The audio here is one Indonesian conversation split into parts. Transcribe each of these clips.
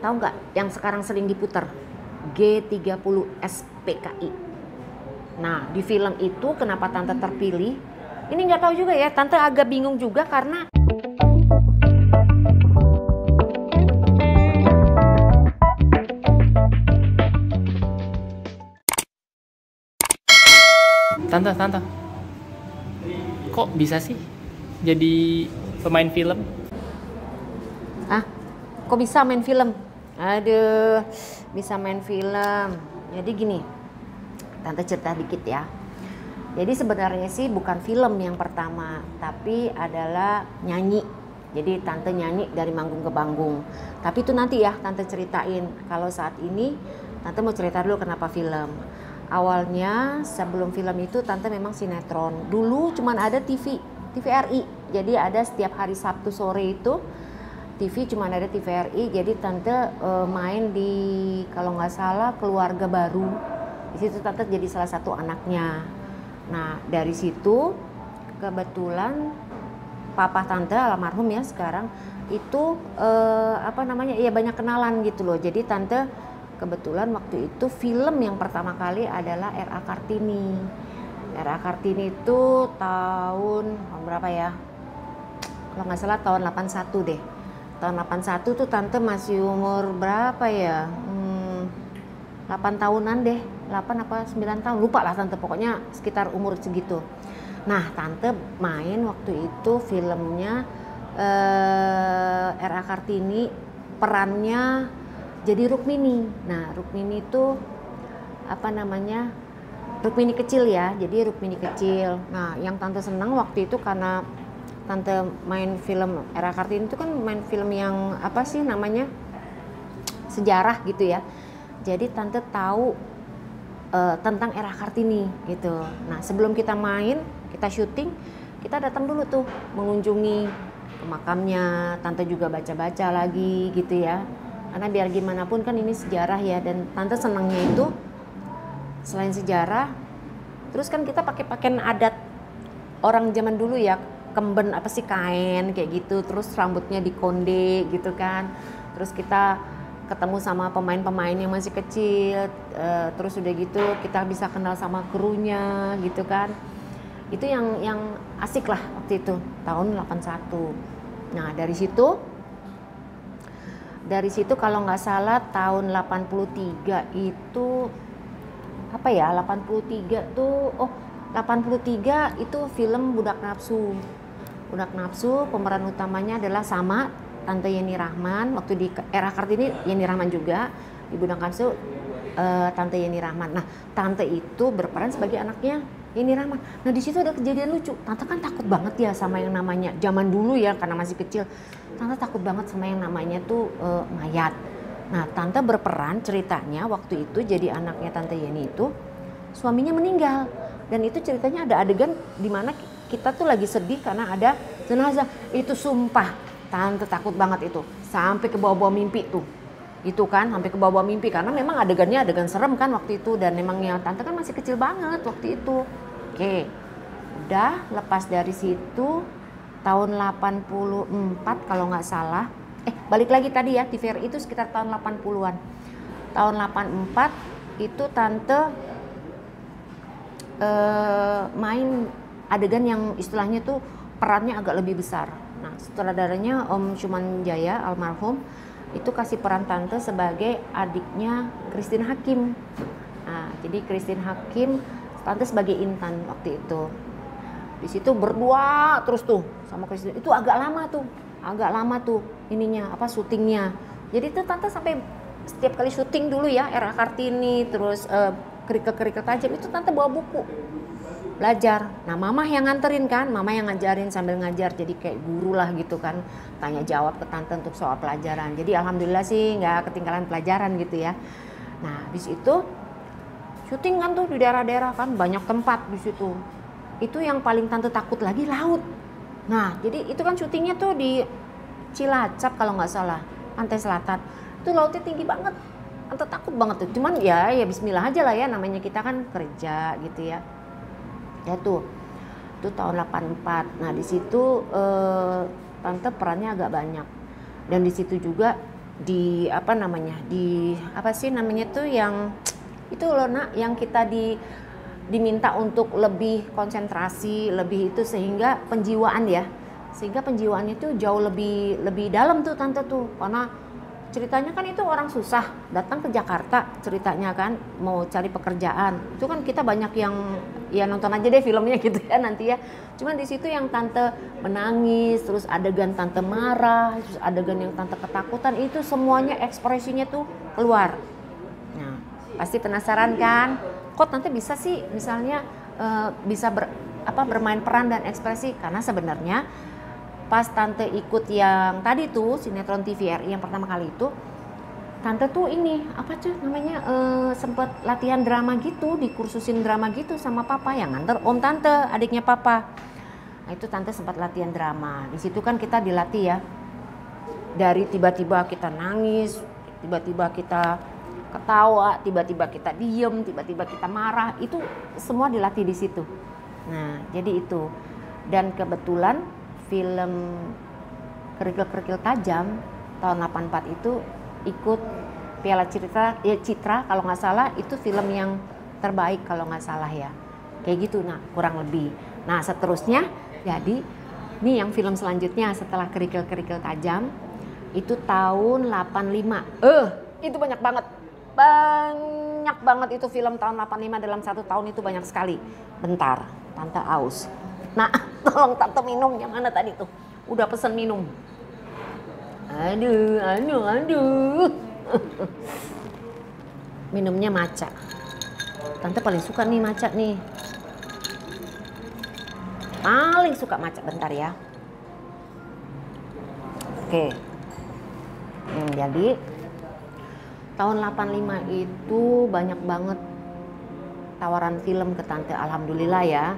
Tahu nggak yang sekarang sering diputar? G30 SPKI. Nah, di film itu kenapa Tante terpilih? Ini nggak tahu juga ya, Tante agak bingung juga karena Tante, kok bisa sih jadi pemain film? kok bisa main film? Aduh, bisa main film. Jadi gini, Tante cerita dikit ya. Jadi sebenarnya sih bukan film yang pertama, tapi adalah nyanyi. Jadi Tante nyanyi dari manggung ke panggung. Tapi itu nanti ya Tante ceritain. Kalau saat ini Tante mau cerita dulu kenapa film. Awalnya sebelum film itu Tante memang sinetron. Dulu cuman ada TVRI. Jadi ada setiap hari Sabtu sore itu TV cuma ada TVRI, jadi Tante main di kalau nggak salah Keluarga Baru. Di situ Tante jadi salah satu anaknya. Nah dari situ kebetulan papa Tante almarhum ya sekarang itu ya banyak kenalan gitu loh. Jadi Tante kebetulan waktu itu film yang pertama kali adalah R.A. Kartini. R.A. Kartini itu tahun berapa ya? Kalau nggak salah tahun 81 deh. Tahun 81 tuh Tante masih umur berapa ya? 8 tahunan deh, 8 apa 9 tahun, lupa lah Tante, pokoknya sekitar umur segitu. Nah Tante main waktu itu filmnya R.A. Kartini, perannya jadi Rukmini. Nah Rukmini itu Rukmini kecil ya, jadi Rukmini kecil. Nah yang Tante senang waktu itu karena Tante main film R.A. Kartini itu kan main film yang sejarah gitu ya. Jadi Tante tahu tentang R.A. Kartini gitu. Nah sebelum kita main, kita syuting, kita datang dulu tuh mengunjungi ke makamnya. Tante juga baca-baca lagi gitu ya. Karena biar gimana pun kan ini sejarah ya. Dan Tante senangnya itu selain sejarah, terus kan kita pakai pakaian adat orang zaman dulu ya. Kemben kain kayak gitu, terus rambutnya dikonde gitu kan, terus kita ketemu sama pemain-pemain yang masih kecil, terus udah gitu kita bisa kenal sama krunya gitu kan. Itu yang asik lah waktu itu tahun 81. Nah dari situ kalau nggak salah tahun 83 itu 83 tuh 83 itu film Budak Nafsu. Budak Nafsu pemeran utamanya adalah sama Tante Yeni Rahman. Waktu di R.A. Kartini Yeni Rahman juga, di Budak Nafsu Tante Yeni Rahman. Nah Tante itu berperan sebagai anaknya Yeni Rahman. Nah di situ ada kejadian lucu. Tante kan takut banget ya sama yang namanya zaman dulu ya, karena masih kecil. Tante takut banget sama yang namanya tuh mayat. Nah Tante berperan ceritanya waktu itu jadi anaknya Tante Yeni itu suaminya meninggal. Dan itu ceritanya ada adegan di mana kita tuh lagi sedih karena ada jenazah. Itu sumpah Tante takut banget itu. Sampai ke bawah-bawah mimpi tuh. Itu kan sampai ke bawah-bawah mimpi karena memang adegannya adegan serem kan waktu itu. Dan memangnya Tante kan masih kecil banget waktu itu. Oke. Udah lepas dari situ tahun 84 kalau nggak salah. Balik lagi tadi ya, TVRI itu sekitar tahun 80-an. Tahun 84 itu Tante main adegan yang istilahnya tuh perannya agak lebih besar. Nah sutradaranya Om Cuman Jaya almarhum itu kasih peran Tante sebagai adiknya Christine Hakim. Nah jadi Christine Hakim, Tante sebagai Intan waktu itu. Di situ berdua terus tuh sama Christine. Itu agak lama tuh syutingnya. Jadi tuh Tante sampai setiap kali syuting dulu ya R.A. Kartini terus kerikil-kerikil tajam itu Tante bawa buku belajar. Nah mama yang nganterin kan, mama yang ngajarin sambil ngajar, jadi kayak guru lah gitu kan, tanya jawab ke Tante untuk soal pelajaran. Jadi alhamdulillah sih nggak ketinggalan pelajaran gitu ya. Nah di situ syuting kan tuh di daerah-daerah kan, banyak tempat di situ. Itu yang paling Tante takut lagi laut. Nah jadi itu kan syutingnya tuh di Cilacap kalau nggak salah, pantai selatan. Itu lautnya tinggi banget. Tante takut banget tuh, cuman ya bismillah aja lah ya, namanya kita kan kerja gitu ya. Ya tuh tahun 84. Nah di situ Tante perannya agak banyak. Dan di situ juga apa namanya, di apa sih namanya tuh yang itu loh nak, yang kita diminta untuk lebih konsentrasi, lebih itu sehingga penjiwaan ya, sehingga penjiwaannya itu jauh lebih dalam tuh tante tuh, karena ceritanya kan itu orang susah datang ke Jakarta, ceritanya kan mau cari pekerjaan, itu kan kita banyak yang ya nonton aja deh filmnya gitu ya nanti ya. Cuman di situ yang tante menangis, terus adegan tante marah, terus adegan yang tante ketakutan, itu semuanya ekspresinya tuh keluar. Nah, pasti penasaran kan, kok tante bisa sih misalnya bisa bermain peran dan ekspresi, karena sebenarnya pas tante ikut yang tadi tuh sinetron TVRI yang pertama kali itu, tante tuh ini apa tuh namanya sempet latihan drama gitu, dikursusin drama gitu sama papa yang nganter om tante, adiknya papa. Nah itu tante sempat latihan drama. Di situ kan kita dilatih ya, dari tiba-tiba kita nangis, tiba-tiba kita ketawa, tiba-tiba kita diem, tiba-tiba kita marah, itu semua dilatih di situ. Nah jadi itu, dan kebetulan film Kerikil-Kerikil Tajam tahun 84 itu ikut Piala Citra kalau nggak salah, itu film yang terbaik kalau nggak salah ya, kayak gitu. Nah kurang lebih. Nah seterusnya jadi nih yang film selanjutnya setelah Kerikil-Kerikil Tajam itu tahun 85. Itu banyak banget itu film tahun 85, dalam satu tahun itu banyak sekali. Bentar, tante aus. Nah, tolong tante minum, yang mana tadi tuh? Udah pesen minum. Aduh. Minumnya matcha. Tante paling suka nih matcha nih. Paling suka matcha, bentar ya. Oke. Jadi tahun 85 itu banyak banget tawaran film ke tante, alhamdulillah ya.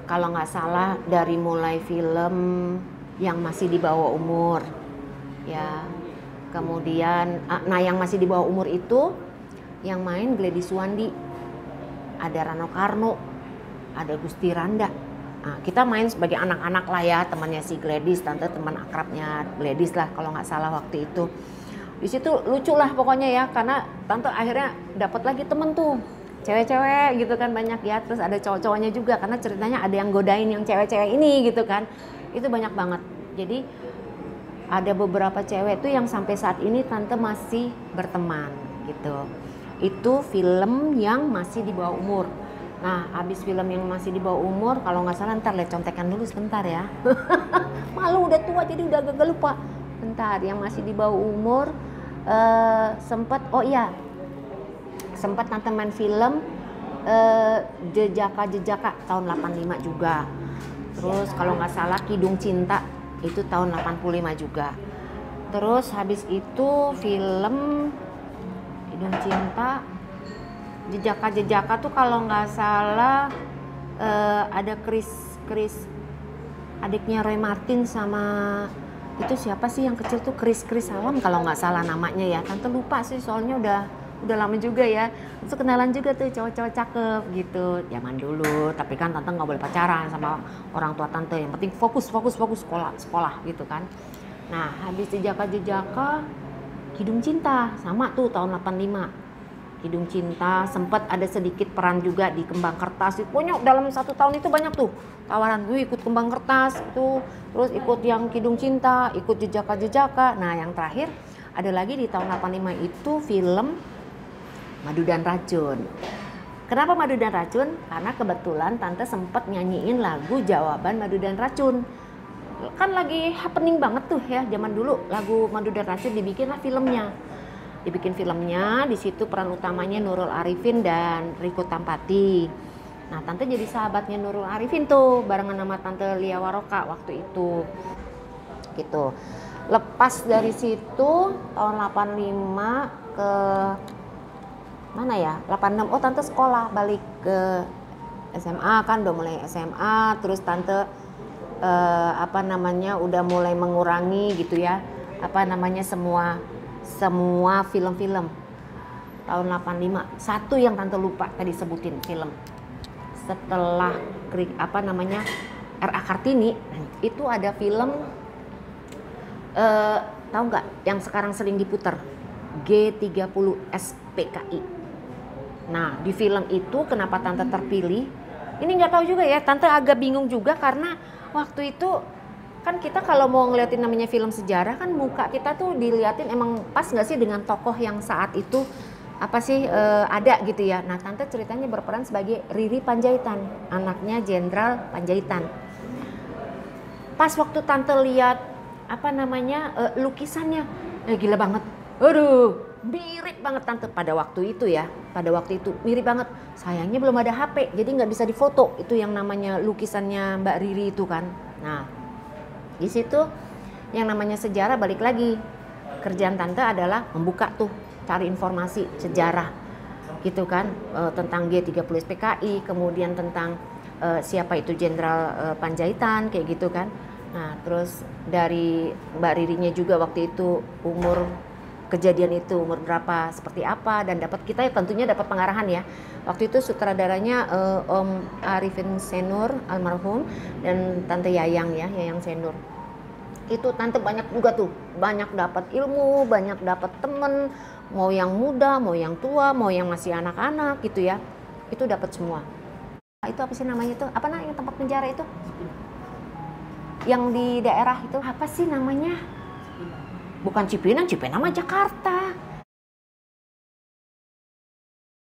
Kalau nggak salah dari mulai film yang masih di bawah umur ya, kemudian nah yang masih di bawah umur itu yang main Gladys Suwandi, ada Rano Karno, ada Gusti Randa. Nah, kita main sebagai anak-anak lah ya, temannya si Gladys, tante teman akrabnya Gladys lah kalau nggak salah waktu itu. Di situ lucu lah pokoknya ya, karena tante akhirnya dapat lagi temen tuh cewek-cewek gitu kan banyak ya, terus ada cowok-cowoknya juga karena ceritanya ada yang godain yang cewek-cewek ini gitu kan, itu banyak banget. Jadi ada beberapa cewek tuh yang sampai saat ini tante masih berteman gitu. Itu film yang masih di bawah umur. Nah abis film yang masih di bawah umur, kalau nggak salah ntar lihat contekan dulu sebentar ya. Malu udah tua jadi udah agak lupa. Bentar, yang masih di bawah umur sempat tante main film Jejaka tahun 85 juga. Terus kalau nggak salah Kidung Cinta itu tahun 85 juga. Terus habis itu film Kidung Cinta, Jejaka tuh kalau nggak salah ada Chris adiknya Roy Martin sama itu siapa sih yang kecil tuh, Chris Salam kalau nggak salah namanya ya. Tante lupa sih soalnya udah lama juga ya. Terus kenalan juga tuh cowok-cowok cakep gitu zaman dulu. Tapi kan tante nggak boleh pacaran sama orang tua tante. Yang penting fokus sekolah gitu kan. Nah habis Jejaka Kidung Cinta sama tuh tahun 85. Kidung Cinta sempat ada sedikit peran juga di Kembang Kertas. Pokoknya dalam satu tahun itu banyak tuh tawaran. Gue ikut Kembang Kertas itu, terus ikut yang Kidung Cinta, ikut Jejaka. Nah yang terakhir ada lagi di tahun 85 itu film Madu dan Racun. Kenapa Madu dan Racun? Karena kebetulan tante sempat nyanyiin lagu Jawaban Madu dan Racun. Kan lagi happening banget tuh ya zaman dulu, lagu Madu dan Racun dibikinlah filmnya. Dibikin filmnya, di situ peran utamanya Nurul Arifin dan Riko Tampati. Nah, tante jadi sahabatnya Nurul Arifin tuh, barengan sama tante Lia Waroka waktu itu. Gitu. Lepas dari situ tahun 85 ke mana ya? 86. Oh, tante sekolah balik ke SMA kan, udah mulai SMA, terus tante udah mulai mengurangi gitu ya. Semua film-film tahun 85. Satu yang tante lupa tadi sebutin film. Setelah R.A. Kartini itu ada film tahu nggak yang sekarang sering diputar? G30 SPKI. Nah, di film itu kenapa Tante terpilih? Ini nggak tahu juga ya, Tante agak bingung juga karena waktu itu kan kita kalau mau ngeliatin namanya film sejarah kan muka kita tuh diliatin emang pas nggak sih dengan tokoh yang saat itu apa sih ada gitu ya. Nah, Tante ceritanya berperan sebagai Riri Panjaitan, anaknya Jenderal Panjaitan. Pas waktu Tante lihat apa namanya lukisannya, gila banget. Aduh, mirip banget Tante pada waktu itu ya. Pada waktu itu mirip banget. Sayangnya belum ada HP, jadi nggak bisa difoto. Itu yang namanya lukisannya Mbak Riri itu kan. Nah, di situ yang namanya sejarah balik lagi. Kerjaan Tante adalah membuka tuh, cari informasi sejarah gitu kan, tentang G30 SPKI, kemudian tentang siapa itu Jenderal Panjaitan kayak gitu kan. Nah, terus dari Mbak Ririnya juga waktu itu umur kejadian itu umur berapa, seperti apa, dan dapat kita ya tentunya dapat pengarahan ya. Waktu itu sutradaranya Om Arifin Senur almarhum dan Tante Yayang ya, Yayang Senur. Itu Tante banyak juga tuh, banyak dapat ilmu, banyak dapat temen, mau yang muda, mau yang tua, mau yang masih anak-anak gitu ya. Itu dapat semua. Itu apa sih namanya itu? Apa namanya tempat penjara itu? Yang di daerah itu apa sih namanya? Bukan Cipinang, Cipinang mah Jakarta.